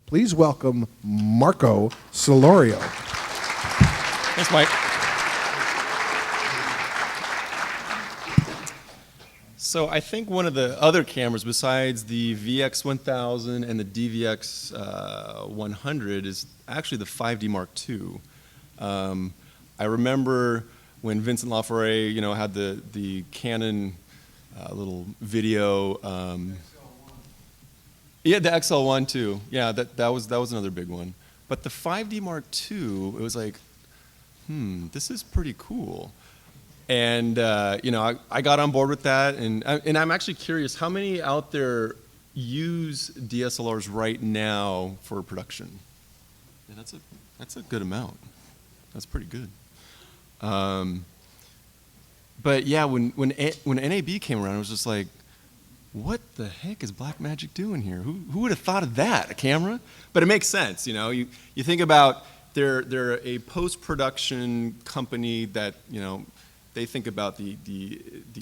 Please welcome Marco Solorio. Thanks, Mike. So I think one of the other cameras besides the VX1000 and the DVX 100 is actually the 5D Mark II. I remember when Vincent Laforet, had the Canon little video. Yeah, the XL1 too. Yeah, that was another big one. But the 5D Mark II, it was like, this is pretty cool. And I got on board with that, and I'm actually curious, how many out there use DSLRs right now for production? Yeah, that's a good amount. That's pretty good. But yeah, when NAB came around, it was just like, what the heck is Blackmagic doing here? Who would have thought of that? A camera? But it makes sense, You think about they're a post-production company that they think about the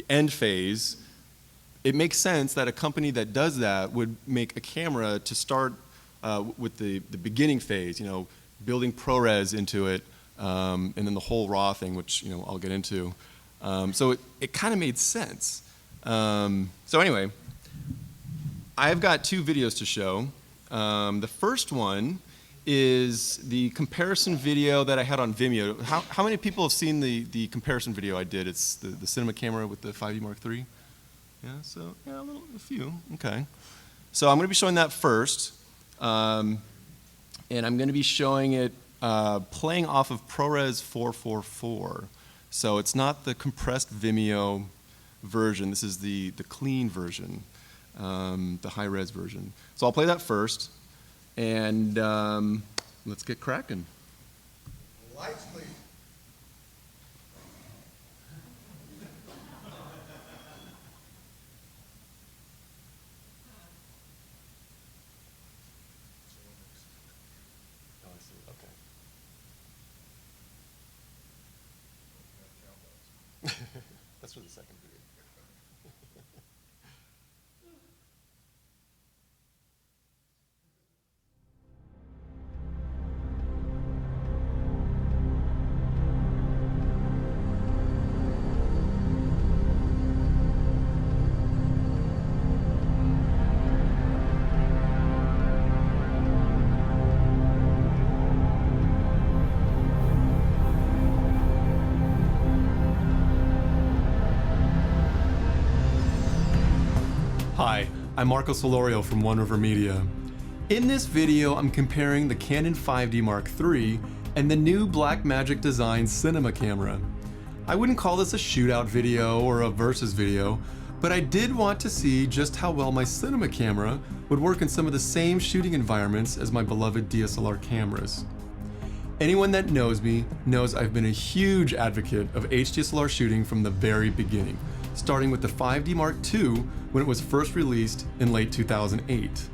end phase. It makes sense that a company that does that would make a camera to start with the beginning phase, building ProRes into it, and then the whole RAW thing, which I'll get into. So it kind of made sense. So anyway, I've got two videos to show. The first one is the comparison video that I had on Vimeo. How many people have seen the comparison video I did? It's the cinema camera with the 5D Mark III. Yeah, so yeah, a few. Okay. So I'm going to be showing that first, and I'm going to be showing it playing off of ProRes 444. So it's not the compressed Vimeo version. This is the clean version, the high-res version. So I'll play that first. And let's get cracking. Lights, please. Okay. That's for the second video. Hi, I'm Marco Solorio from One River Media. In this video, I'm comparing the Canon 5D Mark III and the new Blackmagic Design Cinema Camera. I wouldn't call this a shootout video or a versus video, but I did want to see just how well my cinema camera would work in some of the same shooting environments as my beloved DSLR cameras. Anyone that knows me knows I've been a huge advocate of HDSLR shooting from the very beginning, starting with the 5D Mark II when it was first released in late 2008.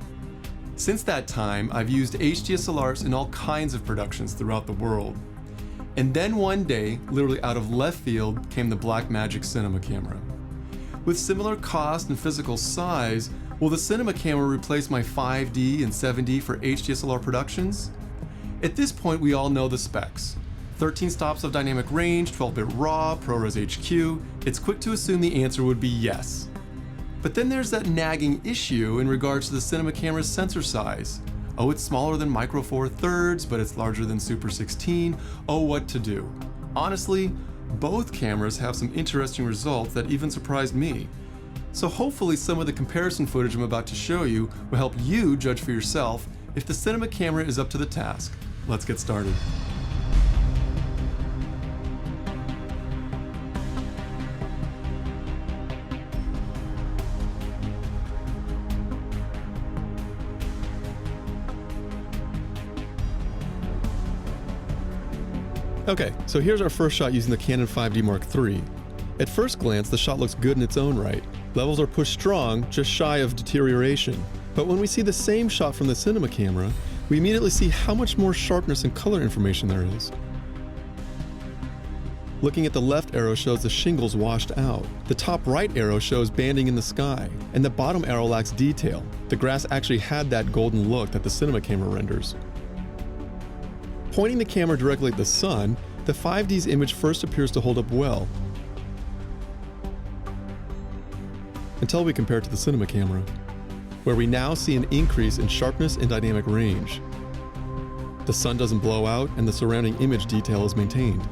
Since that time, I've used HDSLRs in all kinds of productions throughout the world. And then one day, literally out of left field, came the Blackmagic Cinema Camera. With similar cost and physical size, will the cinema camera replace my 5D and 7D for HDSLR productions? At this point, we all know the specs. 13 stops of dynamic range, 12-bit RAW, ProRes HQ. It's quick to assume the answer would be yes. But then there's that nagging issue in regards to the cinema camera's sensor size. Oh, it's smaller than Micro Four Thirds, but it's larger than Super 16. Oh, what to do? Honestly, both cameras have some interesting results that even surprised me. So hopefully some of the comparison footage I'm about to show you will help you judge for yourself if the cinema camera is up to the task. Let's get started. Okay, so here's our first shot using the Canon 5D Mark III. At first glance, the shot looks good in its own right. Levels are pushed strong, just shy of deterioration. But when we see the same shot from the cinema camera, we immediately see how much more sharpness and color information there is. Looking at the left arrow shows the shingles washed out. The top right arrow shows banding in the sky, and the bottom arrow lacks detail. The grass actually had that golden look that the cinema camera renders. Pointing the camera directly at the sun, the 5D's image first appears to hold up well, until we compare it to the cinema camera, where we now see an increase in sharpness and dynamic range. The sun doesn't blow out, and the surrounding image detail is maintained.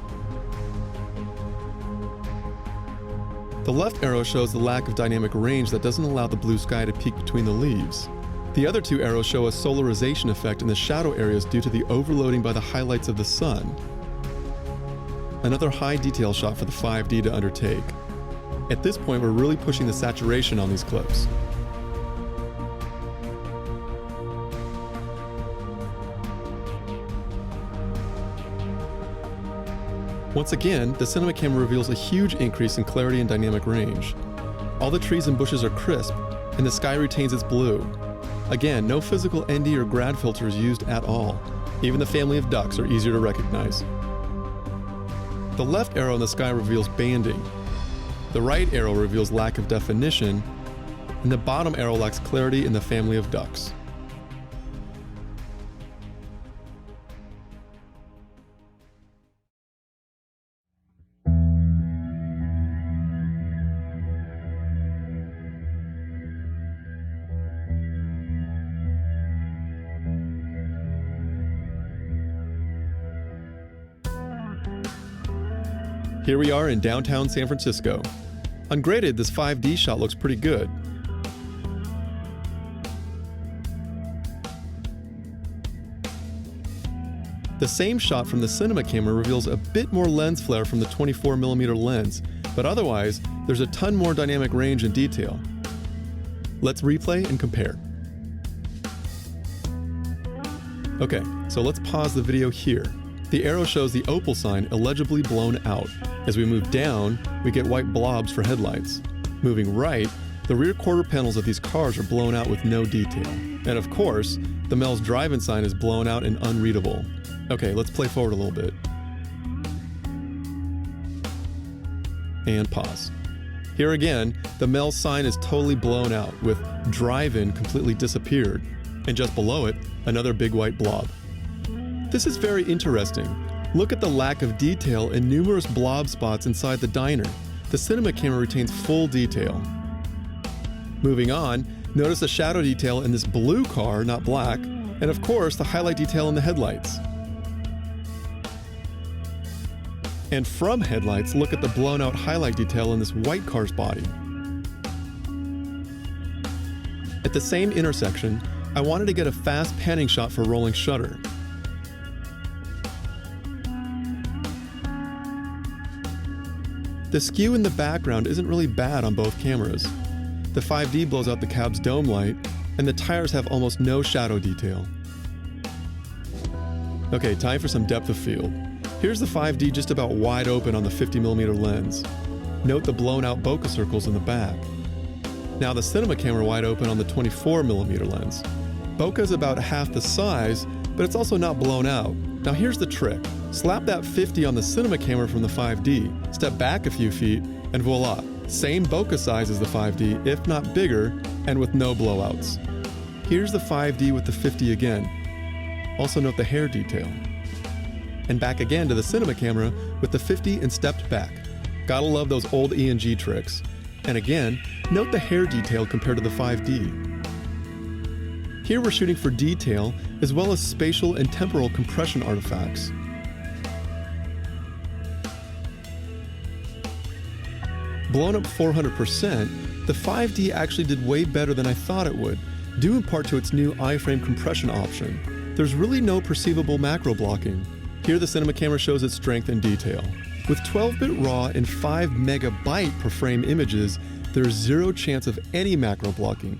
The left arrow shows the lack of dynamic range that doesn't allow the blue sky to peek between the leaves. The other two arrows show a solarization effect in the shadow areas due to the overloading by the highlights of the sun. Another high detail shot for the 5D to undertake. At this point, we're really pushing the saturation on these clips. Once again, the cinema camera reveals a huge increase in clarity and dynamic range. All the trees and bushes are crisp, and the sky retains its blue. Again, no physical ND or grad filters used at all. Even the family of ducks are easier to recognize. The left arrow in the sky reveals banding. The right arrow reveals lack of definition, and the bottom arrow lacks clarity in the family of ducks. Here we are in downtown San Francisco. Ungraded, this 5D shot looks pretty good. The same shot from the cinema camera reveals a bit more lens flare from the 24mm lens, but otherwise, there's a ton more dynamic range and detail. Let's replay and compare. Okay, so let's pause the video here. The arrow shows the opal sign illegibly blown out. As we move down, we get white blobs for headlights. Moving right, the rear quarter panels of these cars are blown out with no detail. And of course, the Mel's drive-in sign is blown out and unreadable. Okay, let's play forward a little bit. And pause. Here again, the Mel's sign is totally blown out, with drive-in completely disappeared. And just below it, another big white blob. This is very interesting. Look at the lack of detail in numerous blob spots inside the diner. The cinema camera retains full detail. Moving on, notice the shadow detail in this blue car, not black, and of course the highlight detail in the headlights. And from headlights, look at the blown out highlight detail in this white car's body. At the same intersection, I wanted to get a fast panning shot for rolling shutter. The skew in the background isn't really bad on both cameras. The 5D blows out the cab's dome light, and the tires have almost no shadow detail. Okay, time for some depth of field. Here's the 5D just about wide open on the 50mm lens. Note the blown out bokeh circles in the back. Now the cinema camera wide open on the 24mm lens. Bokeh is about half the size, but it's also not blown out. Now here's the trick. Slap that 50 on the cinema camera from the 5D, step back a few feet, and voila, same bokeh size as the 5D, if not bigger, and with no blowouts. Here's the 5D with the 50 again. Also note the hair detail. And back again to the cinema camera with the 50 and stepped back. Gotta love those old E&G tricks. And again, note the hair detail compared to the 5D. Here we're shooting for detail, as well as spatial and temporal compression artifacts. Blown up 400%, the 5D actually did way better than I thought it would, due in part to its new iframe compression option. There's really no perceivable macro blocking. Here the cinema camera shows its strength and detail. With 12-bit RAW and 5 megabyte per frame images, there's zero chance of any macro blocking.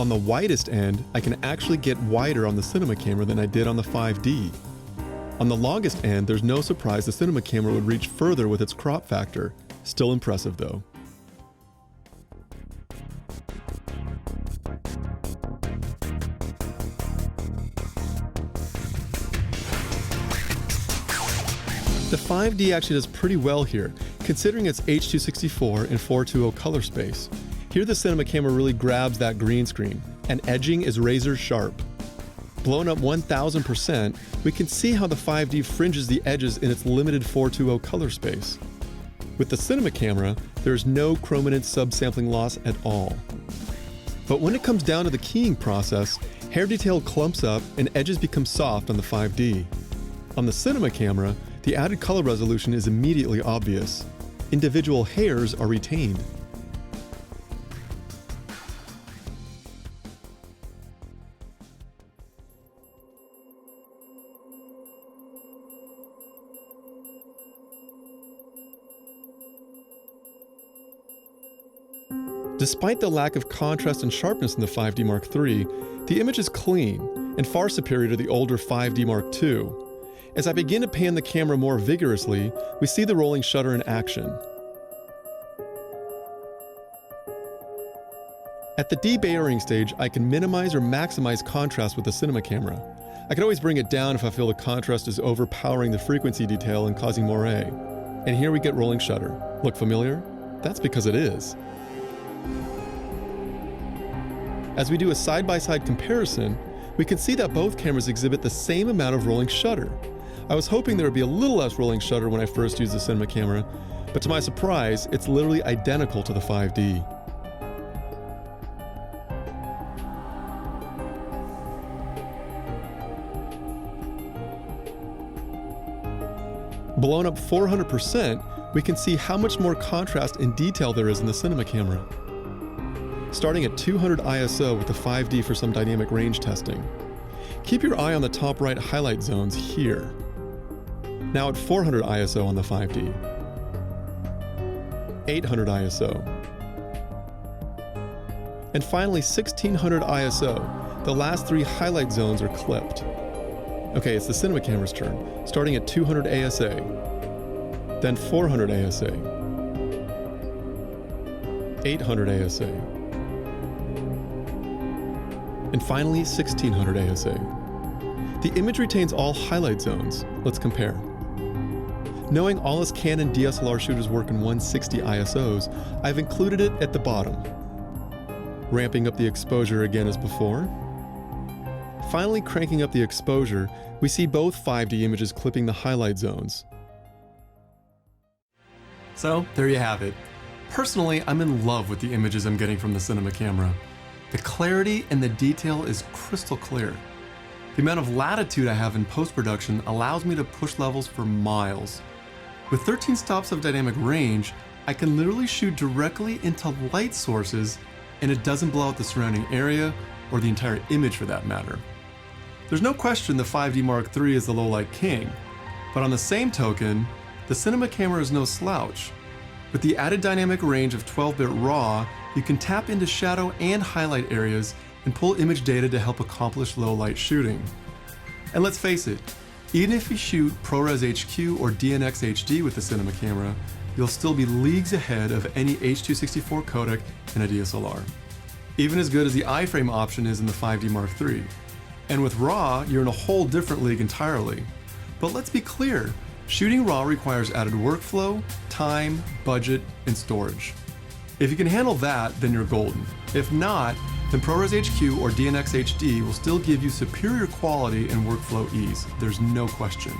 On the widest end, I can actually get wider on the cinema camera than I did on the 5D. On the longest end, there's no surprise the cinema camera would reach further with its crop factor. Still impressive though. The 5D actually does pretty well here, considering its H.264 and 420 color space. Here the cinema camera really grabs that green screen, and edging is razor sharp. Blown up 1000%, we can see how the 5D fringes the edges in its limited 420 color space. With the cinema camera, there's no chrominance subsampling loss at all. But when it comes down to the keying process, hair detail clumps up and edges become soft on the 5D. On the cinema camera, the added color resolution is immediately obvious. Individual hairs are retained. Despite the lack of contrast and sharpness in the 5D Mark III, the image is clean and far superior to the older 5D Mark II. As I begin to pan the camera more vigorously, we see the rolling shutter in action. At the debayering stage, I can minimize or maximize contrast with the cinema camera. I can always bring it down if I feel the contrast is overpowering the frequency detail and causing moire. And here we get rolling shutter. Look familiar? That's because it is. As we do a side-by-side comparison, we can see that both cameras exhibit the same amount of rolling shutter. I was hoping there would be a little less rolling shutter when I first used the cinema camera, but to my surprise, it's literally identical to the 5D. Blown up 400%, we can see how much more contrast and detail there is in the cinema camera. Starting at 200 ISO with the 5D for some dynamic range testing. Keep your eye on the top right highlight zones here. Now at 400 ISO on the 5D. 800 ISO. And finally 1600 ISO. The last three highlight zones are clipped. Okay, it's the cinema camera's turn, starting at 200 ASA, then 400 ASA, 800 ASA, and finally 1600 ASA. The image retains all highlight zones. Let's compare. Knowing all us Canon DSLR shooters work in 160 ISOs, I've included it at the bottom. Ramping up the exposure again as before. Finally cranking up the exposure, we see both 5D images clipping the highlight zones. So there you have it. Personally, I'm in love with the images I'm getting from the cinema camera. The clarity and the detail is crystal clear. The amount of latitude I have in post-production allows me to push levels for miles. With 13 stops of dynamic range, I can literally shoot directly into light sources and it doesn't blow out the surrounding area or the entire image for that matter. There's no question the 5D Mark III is the low light king, but on the same token, the cinema camera is no slouch. With the added dynamic range of 12-bit RAW, you can tap into shadow and highlight areas and pull image data to help accomplish low light shooting. And let's face it, even if you shoot ProRes HQ or DNx HD with the cinema camera, you'll still be leagues ahead of any H.264 codec in a DSLR. Even as good as the iframe option is in the 5D Mark III. And with RAW, you're in a whole different league entirely. But let's be clear, shooting RAW requires added workflow, time, budget, and storage. If you can handle that, then you're golden. If not, then ProRes HQ or DNx HD will still give you superior quality and workflow ease. There's no question.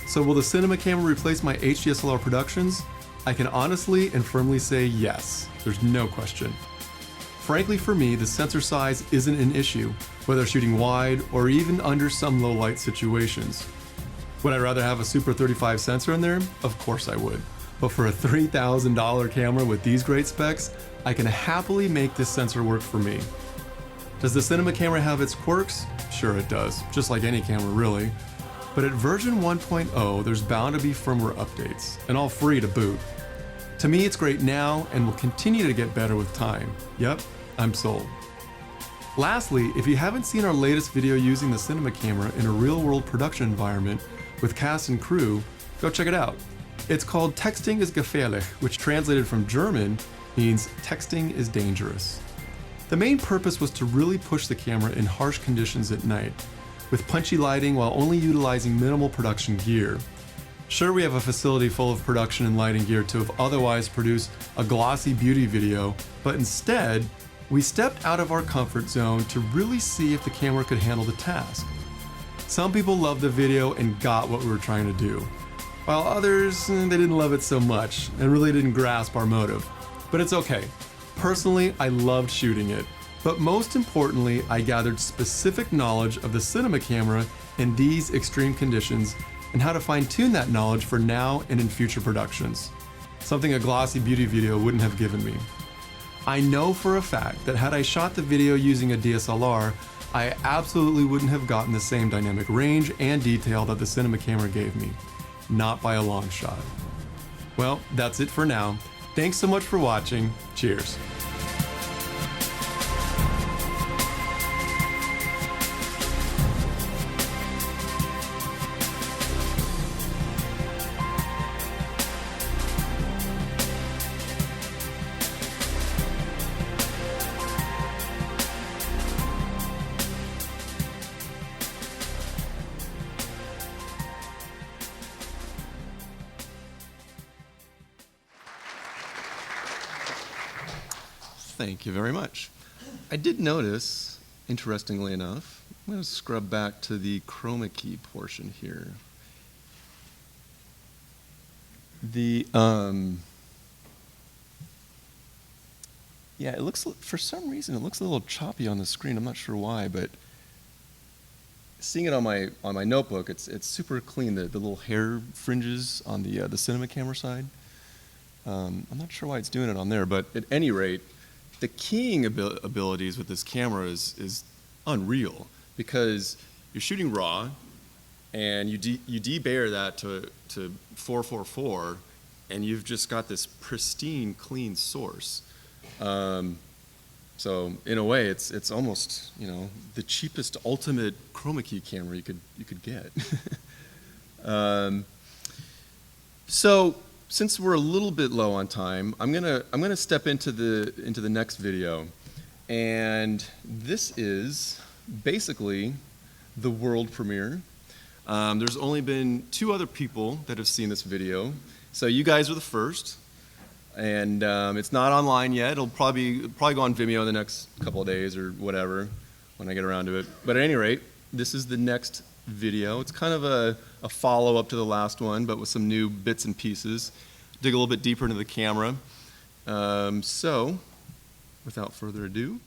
So will the cinema camera replace my HDSLR productions? I can honestly and firmly say yes. There's no question. Frankly, for me, the sensor size isn't an issue, whether shooting wide or even under some low light situations. Would I rather have a Super 35 sensor in there? Of course I would. But for a $3,000 camera with these great specs, I can happily make this sensor work for me. Does the cinema camera have its quirks? Sure it does, just like any camera really. But at version 1.0, there's bound to be firmware updates, and all free to boot. To me, it's great now and will continue to get better with time. Yep, I'm sold. Lastly, if you haven't seen our latest video using the cinema camera in a real-world production environment with cast and crew, go check it out. It's called Texting ist gefährlich, which translated from German means texting is dangerous. The main purpose was to really push the camera in harsh conditions at night, with punchy lighting while only utilizing minimal production gear. Sure, we have a facility full of production and lighting gear to have otherwise produced a glossy beauty video, but instead, we stepped out of our comfort zone to really see if the camera could handle the task. Some people loved the video and got what we were trying to do, while others, they didn't love it so much and really didn't grasp our motive. But it's okay. Personally, I loved shooting it, but most importantly, I gathered specific knowledge of the cinema camera in these extreme conditions and how to fine-tune that knowledge for now and in future productions. Something a glossy beauty video wouldn't have given me. I know for a fact that had I shot the video using a DSLR, I absolutely wouldn't have gotten the same dynamic range and detail that the cinema camera gave me. Not by a long shot. Well, that's it for now. Thanks so much for watching. Cheers. Thank you very much. I did notice, interestingly enough, I'm going to scrub back to the chroma key portion here. Yeah, it looks, for some reason, it looks a little choppy on the screen. I'm not sure why, but seeing it on my notebook, it's super clean. The little hair fringes on the cinema camera side. I'm not sure why it's doing it on there, but at any rate, the keying abilities with this camera is unreal because you're shooting raw and you debayer that to 444 and you've just got this pristine, clean source. So in a way, it's almost, you know, the cheapest ultimate chroma key camera you could get. So since we're a little bit low on time, I'm gonna step into the next video, and this is basically the world premiere. There's only been 2 other people that have seen this video, so you guys are the first, and it's not online yet. It'll probably go on Vimeo in the next couple of days or whatever when I get around to it. But at any rate, this is the next video. It's kind of a follow-up to the last one, but with some new bits and pieces. Dig a little bit deeper into the camera. So, without further ado.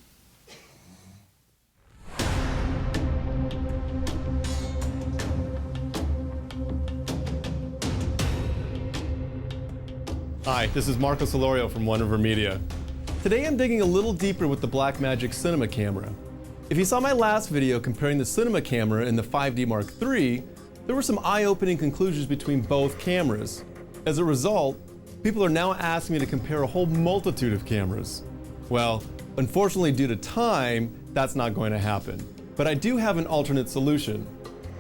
Hi, this is Marco Solorio from One River Media. Today I'm digging a little deeper with the Blackmagic Cinema Camera. If you saw my last video comparing the cinema camera and the 5D Mark III, there were some eye-opening conclusions between both cameras. As a result, people are now asking me to compare a whole multitude of cameras. Well, unfortunately due to time, that's not going to happen. But I do have an alternate solution.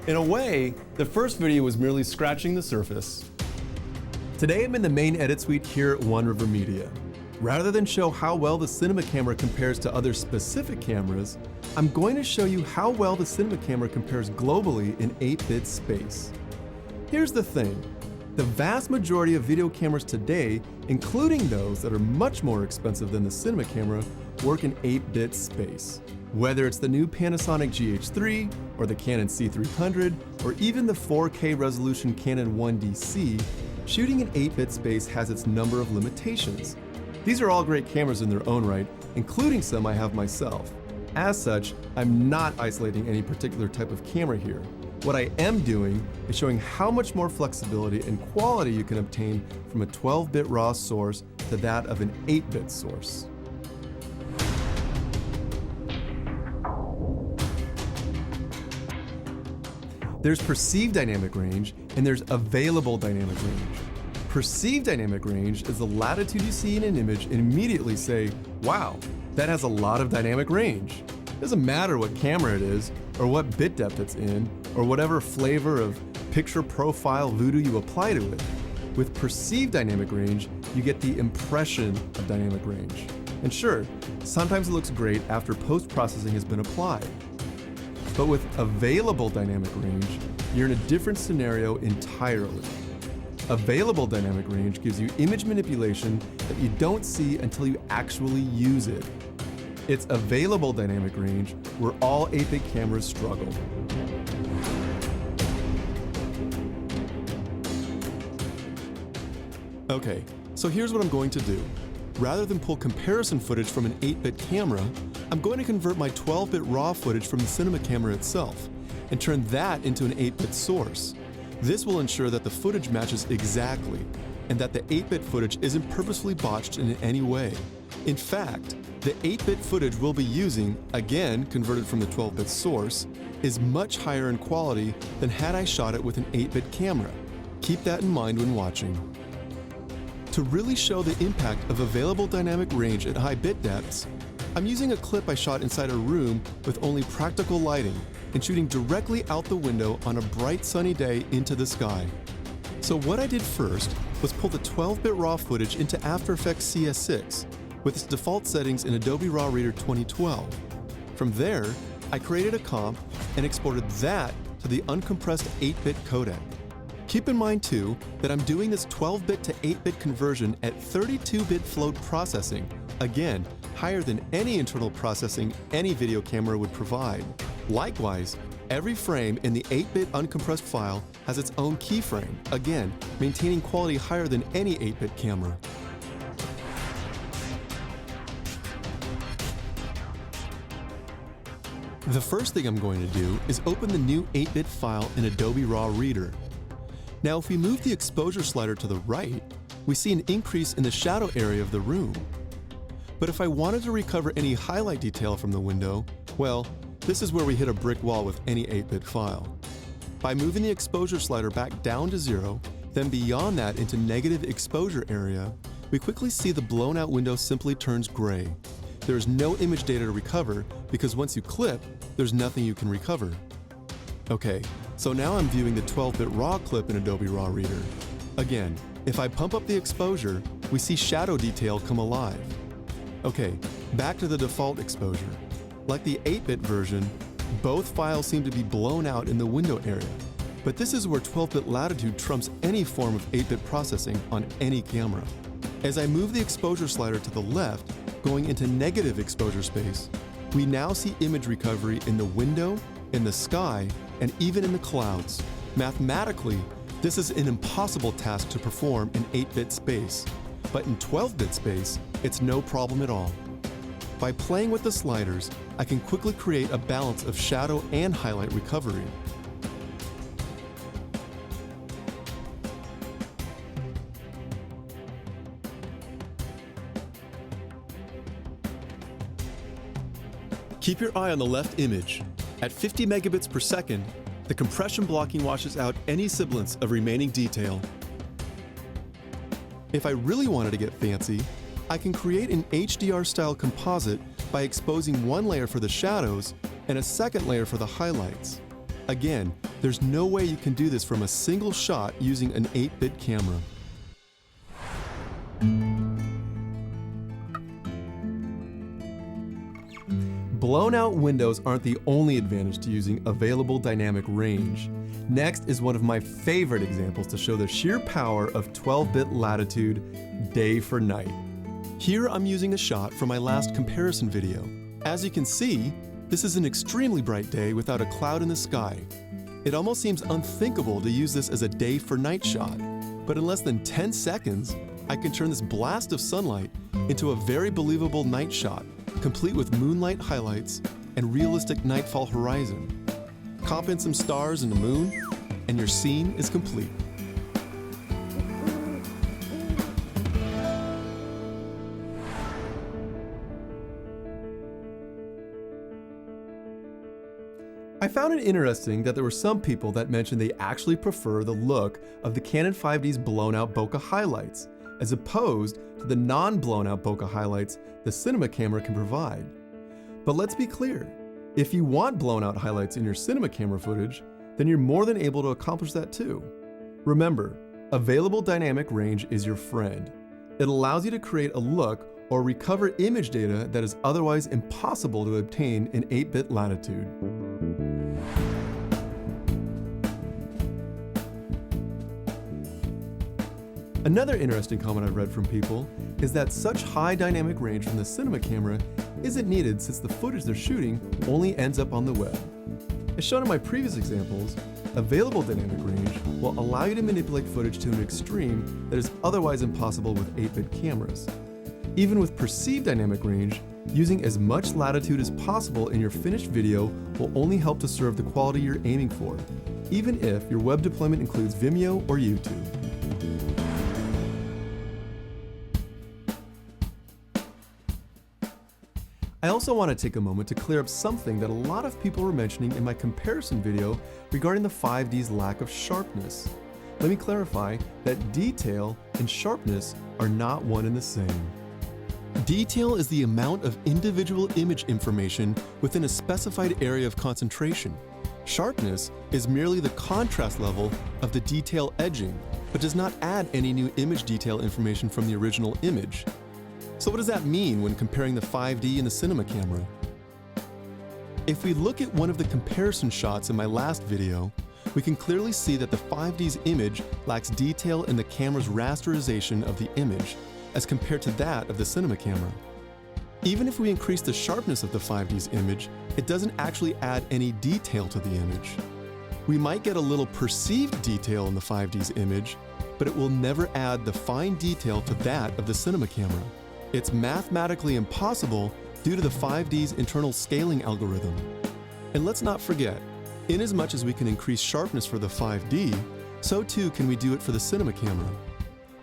In a way, the first video was merely scratching the surface. Today I'm in the main edit suite here at One River Media. Rather than show how well the cinema camera compares to other specific cameras, I'm going to show you how well the cinema camera compares globally in 8-bit space. Here's the thing. The vast majority of video cameras today, including those that are much more expensive than the cinema camera, work in 8-bit space. Whether it's the new Panasonic GH3, or the Canon C300, or even the 4K resolution Canon 1DC, shooting in 8-bit space has its number of limitations. These are all great cameras in their own right, including some I have myself. As such, I'm not isolating any particular type of camera here. What I am doing is showing how much more flexibility and quality you can obtain from a 12-bit RAW source to that of an 8-bit source. There's perceived dynamic range and there's available dynamic range. Perceived dynamic range is the latitude you see in an image and immediately say, wow, that has a lot of dynamic range. Doesn't matter what camera it is, or what bit depth it's in, or whatever flavor of picture profile voodoo you apply to it. With perceived dynamic range, you get the impression of dynamic range. And sure, sometimes it looks great after post-processing has been applied. But with available dynamic range, you're in a different scenario entirely. Available dynamic range gives you image manipulation that you don't see until you actually use it. It's available dynamic range where all 8-bit cameras struggle. Okay, so here's what I'm going to do. Rather than pull comparison footage from an 8-bit camera, I'm going to convert my 12-bit RAW footage from the cinema camera itself and turn that into an 8-bit source. This will ensure that the footage matches exactly and that the 8-bit footage isn't purposefully botched in any way. In fact, the 8-bit footage we'll be using, again converted from the 12-bit source, is much higher in quality than had I shot it with an 8-bit camera. Keep that in mind when watching. To really show the impact of available dynamic range at high bit depths, I'm using a clip I shot inside a room with only practical lighting and shooting directly out the window on a bright sunny day into the sky. So what I did first was pull the 12-bit RAW footage into After Effects CS6 with its default settings in Adobe RAW Reader 2012. From there, I created a comp and exported that to the uncompressed 8-bit codec. Keep in mind too that I'm doing this 12-bit to 8-bit conversion at 32-bit float processing, again, higher than any internal processing any video camera would provide. Likewise, every frame in the 8-bit uncompressed file has its own keyframe, again, maintaining quality higher than any 8-bit camera. The first thing I'm going to do is open the new 8-bit file in Adobe RAW Reader. Now, if we move the exposure slider to the right, we see an increase in the shadow area of the room. But if I wanted to recover any highlight detail from the window, well, this is where we hit a brick wall with any 8-bit file. By moving the exposure slider back down to 0, then beyond that into negative exposure area, we quickly see the blown out window simply turns gray. There is no image data to recover because once you clip, there's nothing you can recover. Okay, so now I'm viewing the 12-bit RAW clip in Adobe RAW Reader. Again, if I pump up the exposure, we see shadow detail come alive. Okay, back to the default exposure. Like the 8-bit version, both files seem to be blown out in the window area. But this is where 12-bit latitude trumps any form of 8-bit processing on any camera. As I move the exposure slider to the left, going into negative exposure space, we now see image recovery in the window, in the sky, and even in the clouds. Mathematically, this is an impossible task to perform in 8-bit space, but in 12-bit space, it's no problem at all. By playing with the sliders, I can quickly create a balance of shadow and highlight recovery. Keep your eye on the left image. At 50 megabits per second, the compression blocking washes out any semblance of remaining detail. If I really wanted to get fancy, I can create an HDR-style composite by exposing one layer for the shadows and a second layer for the highlights. Again, there's no way you can do this from a single shot using an 8-bit camera. Blown out windows aren't the only advantage to using available dynamic range. Next is one of my favorite examples to show the sheer power of 12-bit latitude day for night. Here I'm using a shot from my last comparison video. As you can see, this is an extremely bright day without a cloud in the sky. It almost seems unthinkable to use this as a day for night shot, but in less than 10 seconds, I can turn this blast of sunlight into a very believable night shot, complete with moonlight highlights and realistic nightfall horizon. Comp in some stars and the moon, and your scene is complete. I found it interesting that there were some people that mentioned they actually prefer the look of the Canon 5D's blown-out bokeh highlights, as opposed to the non-blown-out bokeh highlights the cinema camera can provide. But let's be clear, If you want blown out highlights in your cinema camera footage, then you're more than able to accomplish that too. Remember, available dynamic range is your friend. It allows you to create a look or recover image data that is otherwise impossible to obtain in 8-bit latitude. Another interesting comment I've read from people is that such high dynamic range from the cinema camera isn't needed since the footage they're shooting only ends up on the web. As shown in my previous examples, available dynamic range will allow you to manipulate footage to an extreme that is otherwise impossible with 8-bit cameras. Even with perceived dynamic range, using as much latitude as possible in your finished video will only help to serve the quality you're aiming for, even if your web deployment includes Vimeo or YouTube. I also want to take a moment to clear up something that a lot of people were mentioning in my comparison video regarding the 5D's lack of sharpness. Let me clarify that detail and sharpness are not one and the same. Detail is the amount of individual image information within a specified area of concentration. Sharpness is merely the contrast level of the detail edging, but does not add any new image detail information from the original image. So what does that mean when comparing the 5D and the cinema camera? If we look at one of the comparison shots in my last video, we can clearly see that the 5D's image lacks detail in the camera's rasterization of the image as compared to that of the cinema camera. Even if we increase the sharpness of the 5D's image, it doesn't actually add any detail to the image. We might get a little perceived detail in the 5D's image, but it will never add the fine detail to that of the cinema camera. It's mathematically impossible due to the 5D's internal scaling algorithm. And let's not forget, inasmuch as we can increase sharpness for the 5D, so too can we do it for the cinema camera.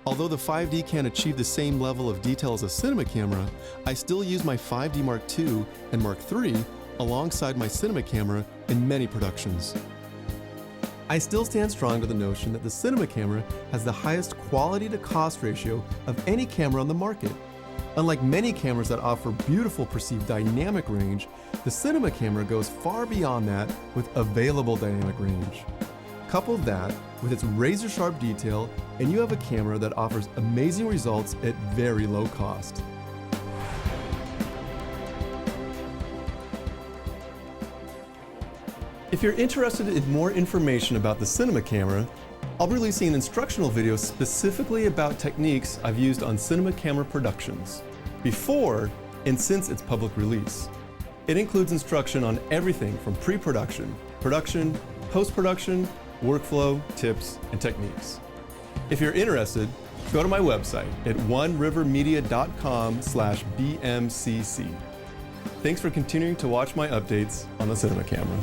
Although the 5D can't achieve the same level of detail as a cinema camera, I still use my 5D Mark II and Mark III alongside my cinema camera in many productions. I still stand strong to the notion that the cinema camera has the highest quality to cost ratio of any camera on the market. Unlike many cameras that offer beautiful perceived dynamic range, the cinema camera goes far beyond that with available dynamic range. Couple that with its razor-sharp detail, and you have a camera that offers amazing results at very low cost. If you're interested in more information about the cinema camera, I'll be releasing an instructional video specifically about techniques I've used on cinema camera productions, before and since its public release. It includes instruction on everything from pre-production, production, post-production, workflow, tips, and techniques. If you're interested, go to my website at onerivermedia.com/BMCC. Thanks for continuing to watch my updates on the cinema camera.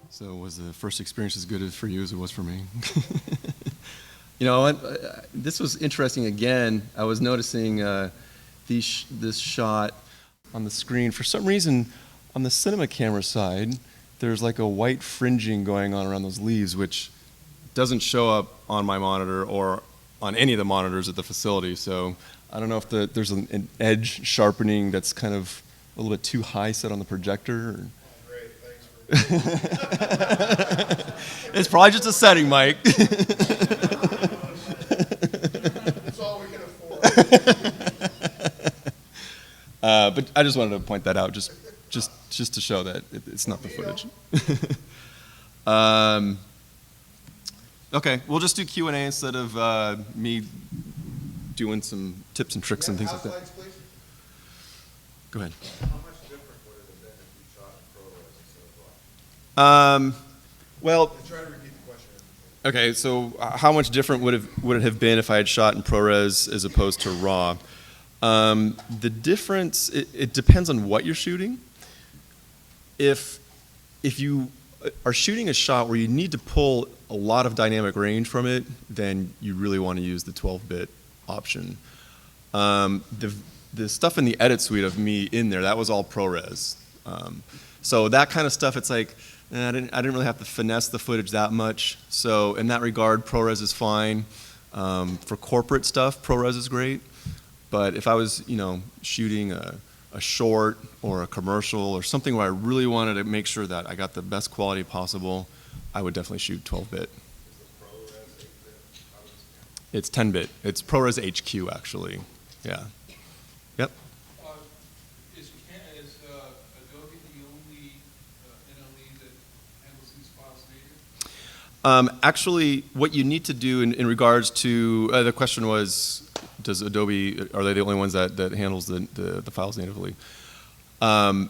So was the first experience as good for you as it was for me? You know what? This was interesting again. I was noticing this shot On the screen, for some reason, on the cinema camera side, there's like a white fringing going on around those leaves, which doesn't show up on my monitor or on any of the monitors at the facility. So I don't know if there's an edge sharpening that's kind of a little bit too high set on the projector. Or... Great, thanks for it's probably just a setting, Mike. That's all we can afford. But I just wanted to point that out, just to show that it's not the footage. Okay, we'll just do Q&A instead of me doing some tips and tricks and things like that. Slides, please. Go ahead. How much different would it have been if you shot in ProRes instead of RAW? Well, Try to repeat the question. okay, so how much different would it have been if I had shot in ProRes as opposed to RAW? The difference, it depends on what you're shooting. If you are shooting a shot where you need to pull a lot of dynamic range from it, then you really want to use the 12-bit option. The the stuff in the edit suite of me in there, that was all ProRes. So that kind of stuff, it's like, I didn't really have to finesse the footage that much. So in that regard, ProRes is fine. For corporate stuff, ProRes is great. But if I was, shooting a short or a commercial or something where I really wanted to make sure that I got the best quality possible, I would definitely shoot 12-bit. It's 10-bit. It's ProRes HQ, actually. Yeah. Yep. Is Adobe the only NLE that handles these files native? Actually, what you need to do in regards to, the question was, does Adobe, are they the only ones that handles the files natively? The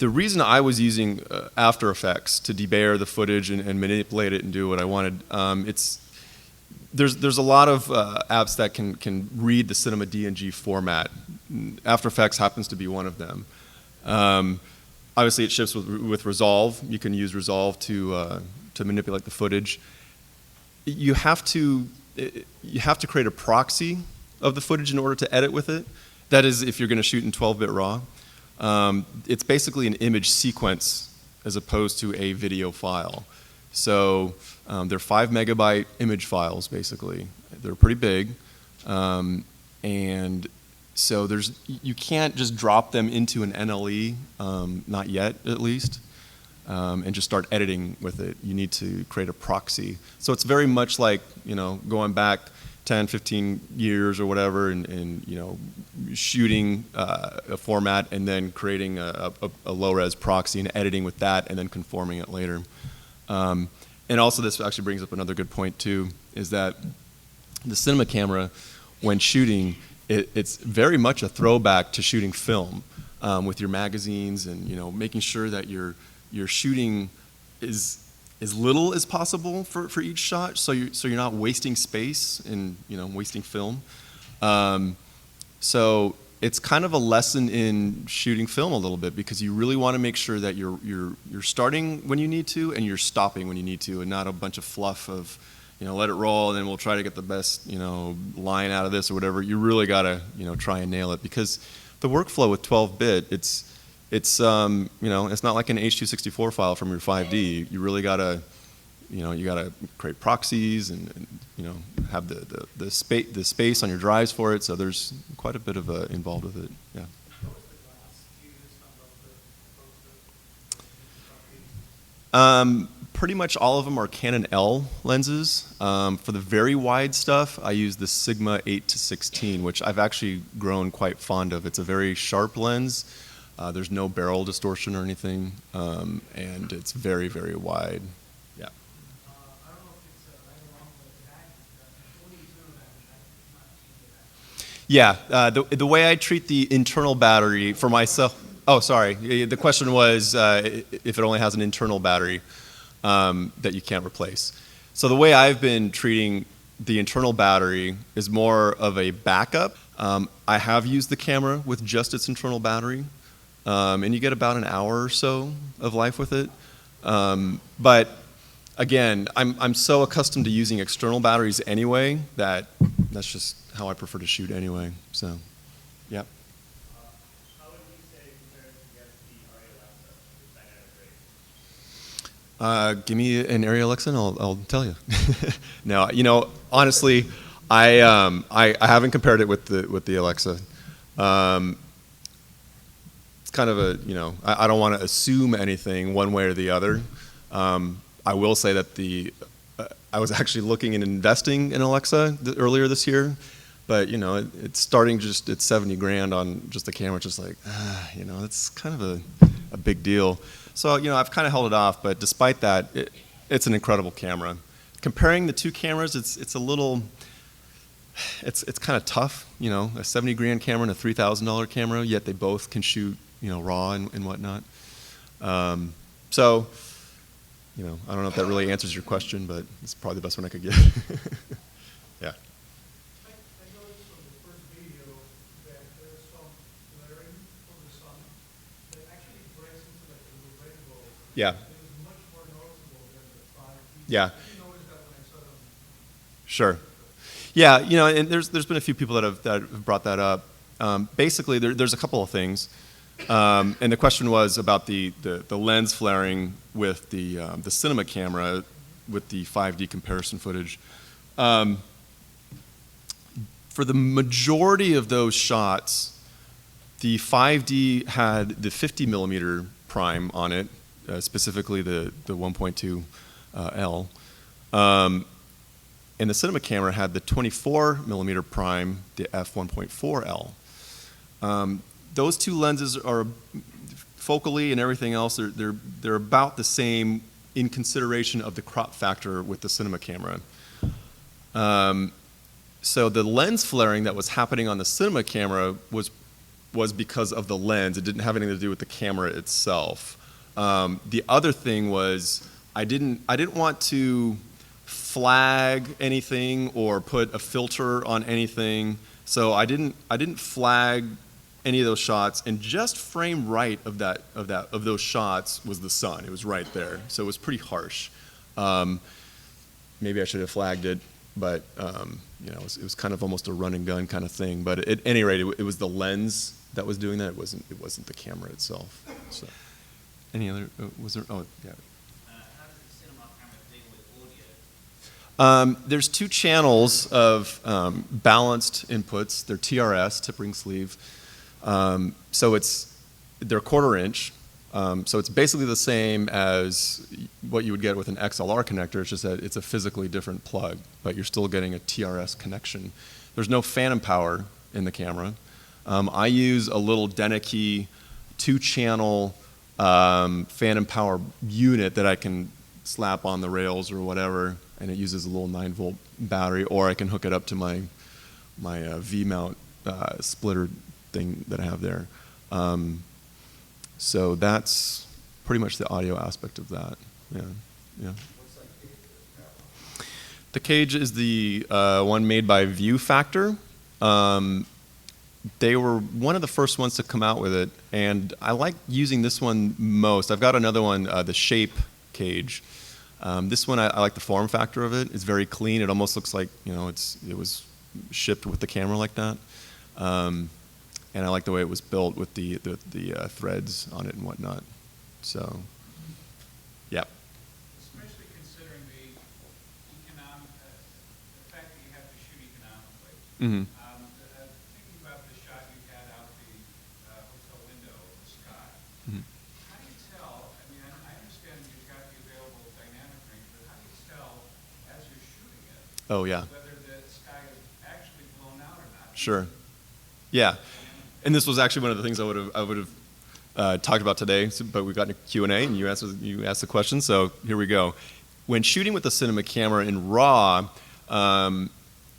reason I was using After Effects to debayer the footage and manipulate it and do what I wanted, there's a lot of apps that can read the Cinema DNG format. After Effects happens to be one of them. Obviously, it ships with Resolve. You can use Resolve to manipulate the footage. You have to create a proxy of the footage in order to edit with it. That is, if you're going to shoot in 12-bit RAW. It's basically an image sequence as opposed to a video file. So they're 5 megabyte image files, basically. They're pretty big. And so you can't just drop them into an NLE, not yet at least, and just start editing with it. You need to create a proxy. So it's very much like, going back 10, 15 years or whatever and shooting a format and then creating a low-res proxy and editing with that and then conforming it later. And also this actually brings up another good point too, is that the cinema camera, when shooting, it's very much a throwback to shooting film with your magazines and making sure that you're shooting as little as possible for each shot, so you're not wasting space and wasting film. So it's kind of a lesson in shooting film a little bit, because you really want to make sure that you're starting when you need to and you're stopping when you need to, and not a bunch of fluff of let it roll and then we'll try to get the best line out of this or whatever. You really got to try and nail it, because the workflow with 12-bit, it's not like an H.264 file from your 5D. You really gotta, you gotta create proxies and have the space on your drives for it. So there's quite a bit of involved with it. Yeah. Pretty much all of them are Canon L lenses. For the very wide stuff, I use the Sigma 8-16, which I've actually grown quite fond of. It's a very sharp lens. There's no barrel distortion or anything, and it's very, very wide. Yeah. Yeah. The way I treat the internal battery for myself. Oh, sorry. The question was if it only has an internal battery that you can't replace. So the way I've been treating the internal battery is more of a backup. I have used the camera with just its internal battery. And you get about an hour or so of life with it. But again, I'm so accustomed to using external batteries anyway that that's just how I prefer to shoot anyway. So, yeah. How would you say compares against the Alexa dynamic range? Give me an Arri Alexa and I'll tell you. No, honestly, I haven't compared it with the Alexa. Kind of a, I don't want to assume anything one way or the other. I will say that I was actually looking and investing in Alexa earlier this year, but it's starting just at 70 grand on just the camera, just like, it's kind of a big deal. So, I've kind of held it off, but despite that, it's an incredible camera. Comparing the two cameras, it's a little, it's kind of tough, a 70 grand camera and a $3,000 camera, yet they both can shoot RAW and whatnot. So, I don't know if that really answers your question, but it's probably the best one I could give. Yeah. I noticed from the first video that there's some glaring from the sun that actually breaks into like a little rainbow. Yeah. It was much more noticeable than the 5D. Yeah. I didn't notice that when I saw them. Sure. Yeah, and there's been a few people that have brought that up. Basically, there's a couple of things. And the question was about the lens flaring with the cinema camera with the 5D comparison footage. For the majority of those shots, the 5D had the 50 millimeter prime on it, specifically the 1.2 L. And the cinema camera had the 24 millimeter prime, the f1.4 L. Those two lenses are focally and everything else, they're about the same in consideration of the crop factor with the cinema camera. So the lens flaring that was happening on the cinema camera was because of the lens. It didn't have anything to do with the camera itself. The other thing was I didn't want to flag anything or put a filter on anything. So I didn't flag any of those shots, and just frame right of those shots was the sun. It was right there, so it was pretty harsh. Maybe I should have flagged it, but you know, it was kind of almost a run and gun kind of thing. But at any rate, it was the lens that was doing that. It wasn't the camera itself. So, any other? Was there? Oh, yeah. How does the cinema camera deal with audio? There's two channels of balanced inputs. They're TRS, tip ring sleeve. So they're 1/4 inch. So it's basically the same as what you would get with an XLR connector. It's just that it's a physically different plug, but you're still getting a TRS connection. There's no phantom power in the camera. I use a little Denicky 2-channel phantom power unit that I can slap on the rails or whatever, and it uses a little 9-volt battery, or I can hook it up to my V-mount splitter thing that I have there. So that's pretty much the audio aspect of that. Yeah. What's that cage that you have? The cage is the one made by View Factor. They were one of the first ones to come out with it, and I like using this one most. I've got another one, the Shape cage. This one, I like the form factor of it. It's very clean. It almost looks like, you know, it was shipped with the camera like that. And I like the way it was built with the threads on it and whatnot. So, yeah. Especially considering the economic, the fact that you have to shoot economically. Mm-hmm. Thinking about the shot you had out the hotel window of the sky, Mm-hmm. how do you tell, I mean, I understand you've got the available dynamic range, but how do you tell as you're shooting it Oh, yeah. whether the sky is actually blown out or not? Sure. Yeah. And this was actually one of the things I would have talked about today, but we got into Q&A and you asked the question, so here we go. When shooting with the cinema camera in RAW,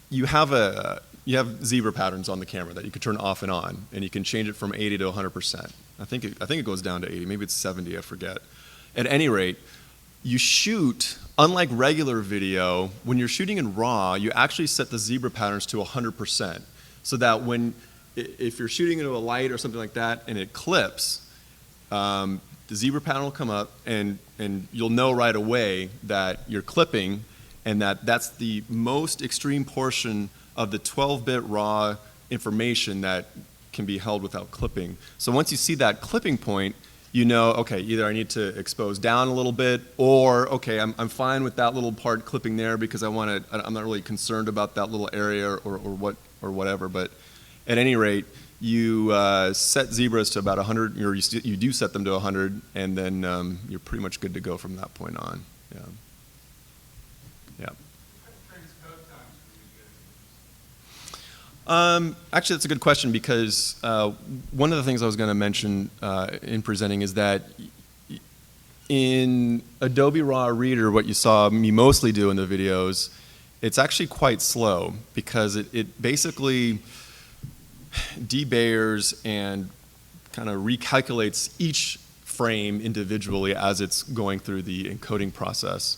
you have zebra patterns on the camera that you can turn off and on, and you can change it from 80 to 100%. I think it goes down to 80, maybe it's 70, I forget. At any rate, you shoot, unlike regular video, when you're shooting in RAW, you actually set the zebra patterns to 100%, so that if you're shooting into a light or something like that and it clips, the zebra pattern will come up and you'll know right away that you're clipping, and that's the most extreme portion of the 12-bit raw information that can be held without clipping. So once you see that clipping point, you know, okay, either I need to expose down a little bit, or okay, I'm fine with that little part clipping there because I'm not really concerned about that little area or whatever. But at any rate, you set zebras to about 100, or you do set them to 100, and then you're pretty much good to go from that point on. Yeah. Yeah. Actually, that's a good question, because one of the things I was going to mention in presenting is that in Adobe Raw Reader, what you saw me mostly do in the videos, it's actually quite slow, because it basically debayers and kind of recalculates each frame individually as it's going through the encoding process.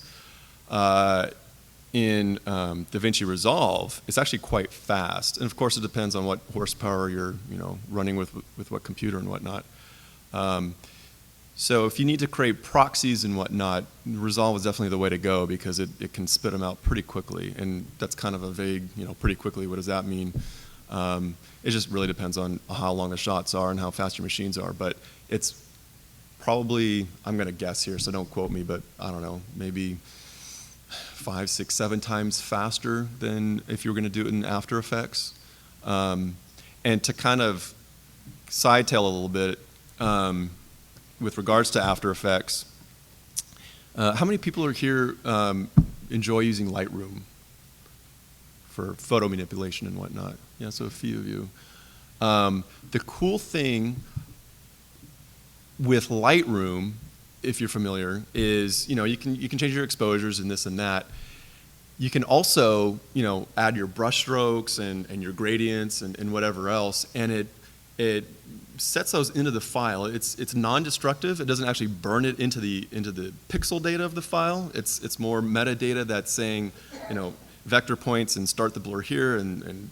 In DaVinci Resolve, it's actually quite fast, and of course it depends on what horsepower you're running with what computer and whatnot. So if you need to create proxies and whatnot, Resolve is definitely the way to go, because it can spit them out pretty quickly, and that's kind of a vague, pretty quickly, what does that mean? It just really depends on how long the shots are and how fast your machines are. But it's probably, I'm going to guess here, so don't quote me, but I don't know, maybe 5, 6, 7 times faster than if you were going to do it in After Effects. And to kind of sidetail a little bit, with regards to After Effects, how many people are here enjoy using Lightroom for photo manipulation and whatnot? Yeah, so a few of you. The cool thing with Lightroom, if you're familiar, is you can change your exposures and this and that. You can also add your brush strokes and your gradients and whatever else, and it sets those into the file. It's non-destructive. It doesn't actually burn it into the pixel data of the file. It's more metadata that's saying vector points and start the blur here and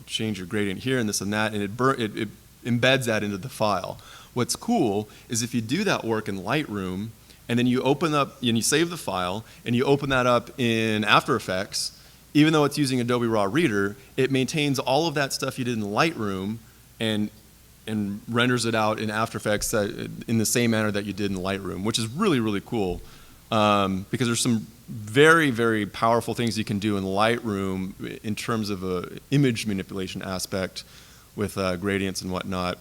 change your gradient here and this and that, and it embeds that into the file. What's cool is if you do that work in Lightroom and then you open up and you save the file and you open that up in After Effects, even though it's using Adobe Raw Reader, it maintains all of that stuff you did in Lightroom and renders it out in After Effects in the same manner that you did in Lightroom, which is really, really cool. Because there's some very, very powerful things you can do in Lightroom in terms of a image manipulation aspect with gradients and whatnot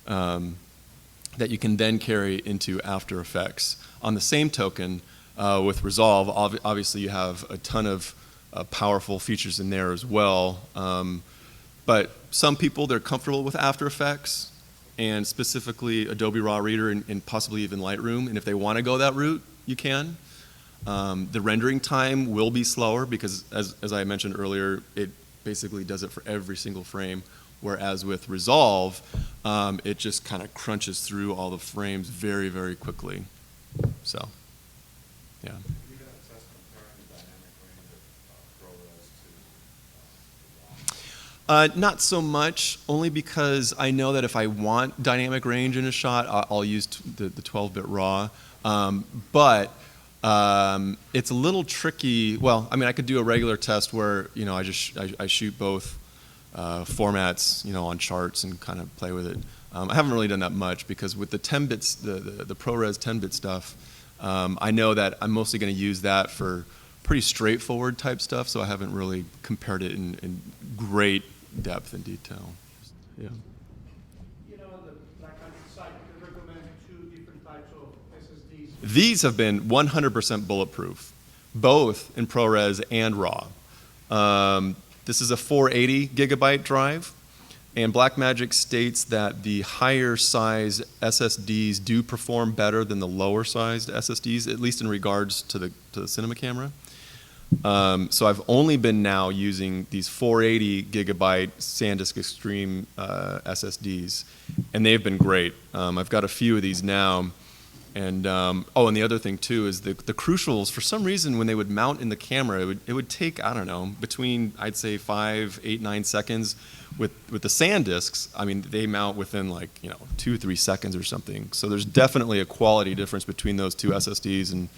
that you can then carry into After Effects. On the same token, with Resolve, obviously you have a ton of powerful features in there as well. But some people, they're comfortable with After Effects and specifically Adobe Raw Reader and possibly even Lightroom. And if they want to go that route, you can. The rendering time will be slower because, as I mentioned earlier, it basically does it for every single frame. Whereas with Resolve, it just kind of crunches through all the frames very, very quickly. So, yeah. Have you done a test comparing the dynamic range of ProRes to RAW? Not so much, only because I know that if I want dynamic range in a shot, I'll use the 12-bit RAW. But it's a little tricky. Well, I mean, I could do a regular test where I shoot both formats, on charts and kind of play with it. I haven't really done that much because with the 10 bits, the ProRes 10-bit stuff, I know that I'm mostly going to use that for pretty straightforward type stuff. So I haven't really compared it in great depth and detail. Yeah. On the Blackmagic site, they recommend 2 different types of SSDs. These have been 100% bulletproof, both in ProRes and RAW. This is a 480 gigabyte drive, and Blackmagic states that the higher size SSDs do perform better than the lower sized SSDs, at least in regards to the cinema camera. So I've only been now using these 480 gigabyte SanDisk Extreme SSDs, and they've been great. I've got a few of these now. And and the other thing too is the crucials. For some reason, when they would mount in the camera, it would take, I don't know, between I'd say 5, 8, 9 seconds. With the SanDisks, I mean, they mount within 2, 3 seconds or something. So there's definitely a quality difference between those two SSDs, and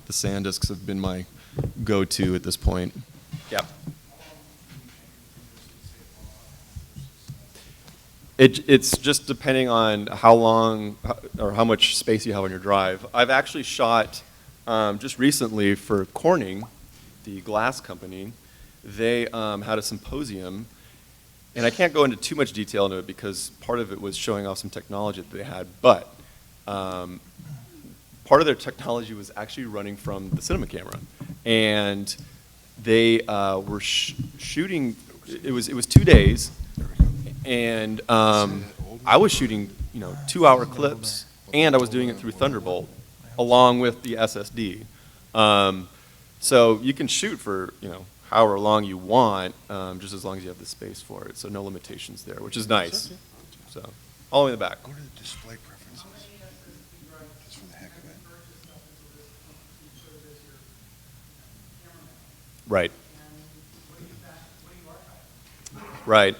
the SanDisks have been my go-to at this point. Yeah. It's just depending on how long or how much space you have on your drive. I've actually shot just recently for Corning, the glass company. They had a symposium, and I can't go into too much detail into it because part of it was showing off some technology that they had, but part of their technology was actually running from the cinema camera. And they were shooting, it was 2 days, and I was shooting 2-hour clips, and I was doing it through Thunderbolt along with the SSD. So you can shoot for however long you want, just as long as you have the space for it. So no limitations there, which is nice. So all the way in the back. Go to the display preferences, just for the heck of it. Right. Right.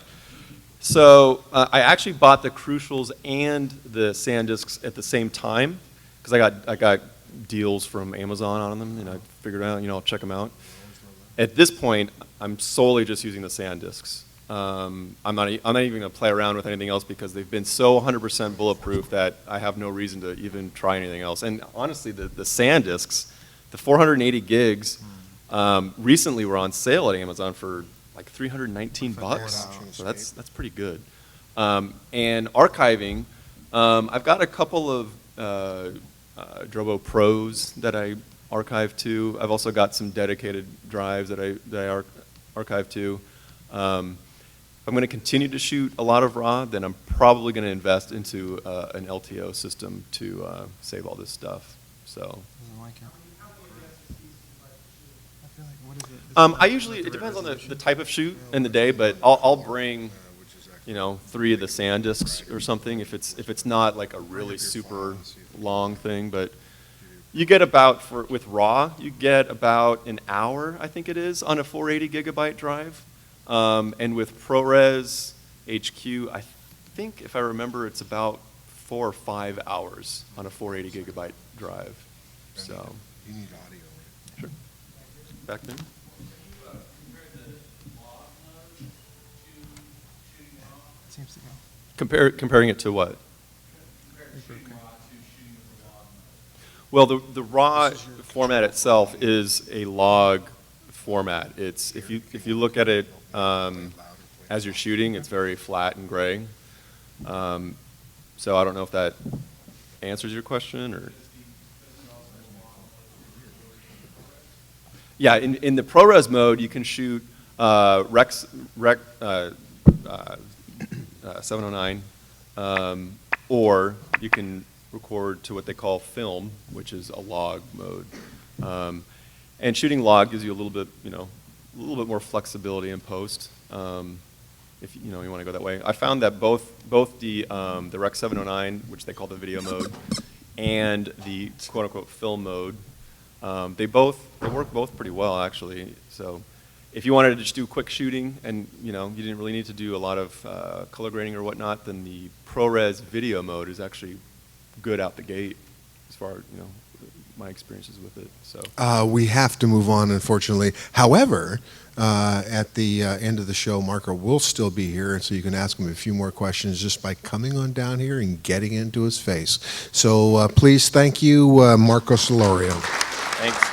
So I actually bought the Crucials and the SanDisks at the same time because I got deals from Amazon on them, and I figured out I'll check them out. At this point, I'm solely just using the SanDisks. I'm not even going to play around with anything else because they've been so 100% bulletproof that I have no reason to even try anything else. And honestly, the SanDiscs, the 480 gigs, recently were on sale at Amazon for like $319 bucks. So that's pretty good. And archiving, I've got a couple of Drobo Pros that I archive to. I've also got some dedicated drives that I archive to. If I'm going to continue to shoot a lot of RAW, then I'm probably going to invest into an LTO system to save all this stuff. So. I usually, it depends on the type of shoot and the day, but I'll bring, 3 of the SanDiscs or something if it's not like a really super long thing. But you get about, with RAW, you get about an hour, I think it is, on a 480 gigabyte drive. And with ProRes HQ, I think, if I remember, it's about 4 or 5 hours on a 480 gigabyte drive. So. You need audio. Sure. Back then. Seems to go. Comparing it to what? Well, the RAW format itself is a log format. It's if you look at it as you're shooting, it's very flat and gray. So I don't know if that answers your question or. Yeah, in the ProRes mode, you can shoot Rec 709, or you can record to what they call film, which is a log mode. And shooting log gives you a little bit more flexibility in post, if you want to go that way. I found that both the Rec 709, which they call the video mode, and the quote-unquote film mode, they work both pretty well actually. So if you wanted to just do quick shooting and you didn't really need to do a lot of color grading or whatnot, then the ProRes video mode is actually good out the gate as far as my experiences with it. So We have to move on, unfortunately. However, at the end of the show, Marco will still be here, and so you can ask him a few more questions just by coming on down here and getting into his face. So please, thank you, Marco Solorio. thanks.